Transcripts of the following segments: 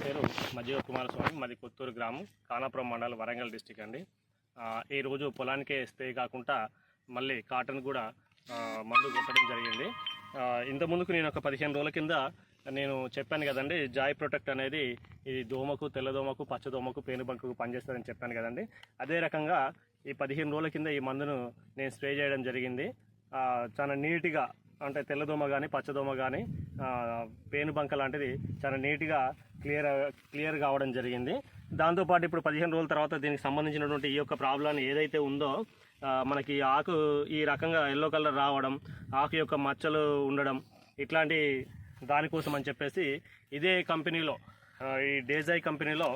పేరు మధ్య కుమారస్వామి, మాది కొత్తూరు గ్రామం, ఖానాపురం మండలం, వరంగల్ డిస్టిక్ అండి. ఈరోజు పొలానికే స్ప్రే కాకుండా మళ్ళీ కాటన్ కూడా మందు కొట్టడం జరిగింది. ఇంతకుముందుకు నేను ఒక 15 రోజుల కింద నేను చెప్పాను కదండి, జాయ్ ప్రొటెక్ట్ అనేది ఇది దోమకు, తెల్లదోమకు, పచ్చదోమకు, పేనుబంకకు పనిచేస్తుందని చెప్పాను కదండి. అదే రకంగా ఈ 15 రోజుల కింద ఈ మందును నేను స్ప్రే చేయడం జరిగింది. చాలా నీట్గా, అంటే తెల్లదోమ కానీ, పచ్చదోమ కానీ, పేనుబంక లాంటిది చాలా నీట్గా క్లియర్ కావడం జరిగింది. దాంతోపాటు ఇప్పుడు 15 రోజుల తర్వాత దీనికి సంబంధించినటువంటి ఈ యొక్క ప్రాబ్లం ఏదైతే ఉందో, మనకి ఆకు ఈ రకంగా ఎల్లో కలర్ రావడం, ఆకు యొక్క మచ్చలు ఉండడం, ఇట్లాంటి దానికోసం అని చెప్పేసి ఇదే కంపెనీలో, ఈ డేజాయ్ కంపెనీలో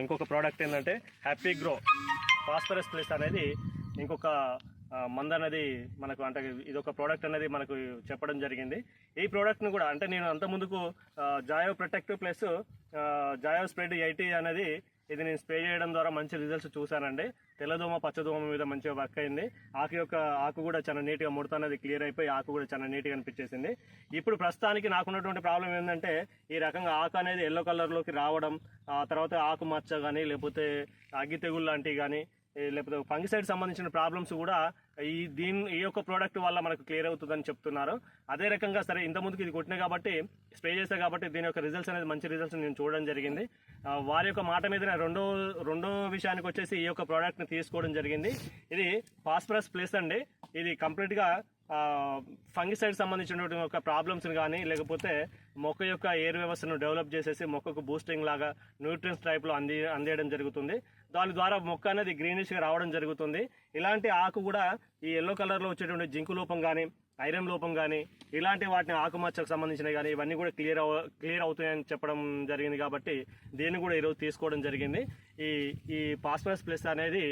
ఇంకొక ప్రోడక్ట్ ఏంటంటే హ్యాపీ గ్రో ఫాస్ఫరస్ ప్లస్ అనేది ఇంకొక మందు అనేది మనకు, అంటే ఇదొక ప్రోడక్ట్ అనేది మనకు చెప్పడం జరిగింది. ఈ ప్రోడక్ట్ను కూడా, అంటే నేను అంతకుముందుకు జాయో ప్రొటెక్ట్ ప్లస్ జాయో స్ప్రెడ్ 80 అనేది ఇది నేను స్ప్రే చేయడం ద్వారా మంచి రిజల్ట్స్ చూశానండి. తెల్లదోమ, పచ్చదోమ మీద మంచిగా వర్క్ అయింది. ఆకు కూడా చాలా నీట్గా, ముడత అనేది క్లియర్ అయిపోయి ఆకు కూడా చాలా నీట్గా అనిపించేసింది. ఇప్పుడు ప్రస్తుతానికి నాకున్నటువంటి ప్రాబ్లం ఏంటంటే, ఈ రకంగా ఆకు అనేది ఎల్లో కలర్లోకి రావడం, తర్వాత ఆకు మచ్చ కానీ, లేకపోతే అగ్గి తెగులు లాంటివి కానీ, లేకపోతే ఫంగిసైడ్ సంబంధించిన ప్రాబ్లమ్స్ కూడా ఈ యొక్క ప్రోడక్ట్ వల్ల మనకు క్లియర్ అవుతుందని చెప్తున్నారు. అదే రకంగా సరే, ఇంతకుముందుకు ఇది కొట్టినా కాబట్టి, స్ప్రే చేసా కాబట్టి దీని యొక్క రిజల్ట్స్ అనేది మంచి రిజల్ట్స్ నేను చూడడం జరిగింది. వారి యొక్క మాట మీద రెండో విషయానికి వచ్చేసి ఈ యొక్క ప్రోడక్ట్ని తీసుకోవడం జరిగింది. ఇది ఫాస్ఫరస్ ప్లస్ అండి. ఇది కంప్లీట్గా ఫంగిసైడ్ సంబంధించినటువంటి ఒక ప్రాబ్లమ్స్ని కానీ, లేకపోతే మొక్క యొక్క ఎయిర్ వ్యవస్థను డెవలప్ చేసేసి మొక్కకు బూస్టింగ్ లాగా న్యూట్రియన్స్ టైప్లో అందేయడం జరుగుతుంది. దాని ద్వారా మొక్క అనేది గ్రీనిష్గా రావడం జరుగుతుంది. ఇలాంటి ఆకు కూడా ఈ ఎల్లో కలర్లో వచ్చేటువంటి జింకు లోపం కానీ, ఐరన్ లోపం కానీ, ఇలాంటి వాటిని ఆకుమచ్చకు సంబంధించినవి కానీ ఇవన్నీ కూడా క్లియర్ అవుతాయని చెప్పడం జరిగింది. కాబట్టి దీన్ని కూడా ఈరోజు తీసుకోవడం జరిగింది. ఈ ఫాస్ఫరస్ ప్లస్ అనేది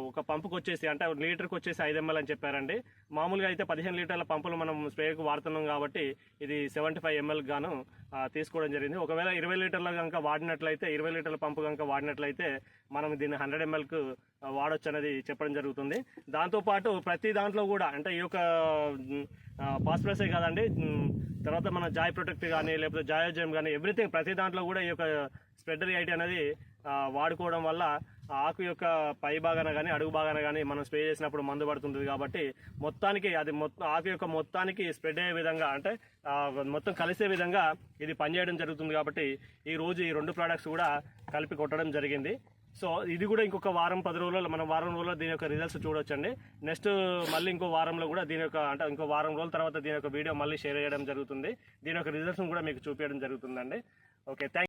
ఒక పంపుకు వచ్చేసి, అంటే లీటర్కి వచ్చేసి 5 ml అని చెప్పారండి. మామూలుగా అయితే 15 లీటర్ల పంపులు మనం స్ప్రేకు వాడుతున్నాం కాబట్టి ఇది 75 ml గాను తీసుకోవడం జరిగింది. ఒకవేళ 20 లీటర్ల కనుక వాడినట్లయితే, 20 లీటర్ల పంపు కనుక వాడినట్లయితే మనం దీన్ని 100 mlకు వాడొచ్చు అనేది చెప్పడం జరుగుతుంది. దాంతోపాటు ప్రతి దాంట్లో కూడా, అంటే ఈ యొక్క ఫాస్ఫరసే కాదండి, తర్వాత మన జాయ్ ప్రొటెక్ట్ కానీ, లేకపోతే జాయోజెమ్ కానీ, ఎవ్రీథింగ్ ప్రతి దాంట్లో కూడా ఈ యొక్క స్ప్రెడర్ 80 అనేది వాడుకోవడం వల్ల ఆకు యొక్క పై భాగాన కానీ, అడుగు భాగాన కానీ మనం స్ప్రే చేసినప్పుడు మందు పడుతుంటుంది. కాబట్టి మొత్తానికి అది ఆకు యొక్క మొత్తానికి స్ప్రెడ్ అయ్యే విధంగా, అంటే మొత్తం కలిసే విధంగా ఇది పనిచేయడం జరుగుతుంది. కాబట్టి ఈ రోజు ఈ 2 ప్రోడక్ట్స్ కూడా కలిపి కొట్టడం జరిగింది. సో ఇది కూడా ఇంకొక వారం 10 రోజుల్లో, మనం వారం రోజుల్లో దీని యొక్క రిజల్ట్స్ చూడొచ్చండి. నెక్స్ట్ మళ్ళీ ఇంకో వారంలో కూడా దీని యొక్క, అంటే ఇంకో వారం రోజుల తర్వాత దీని యొక్క వీడియో మళ్ళీ షేర్ చేయడం జరుగుతుంది. దీని యొక్క రిజల్ట్స్ కూడా మీకు చూపించడం జరుగుతుందండి. Okay, thank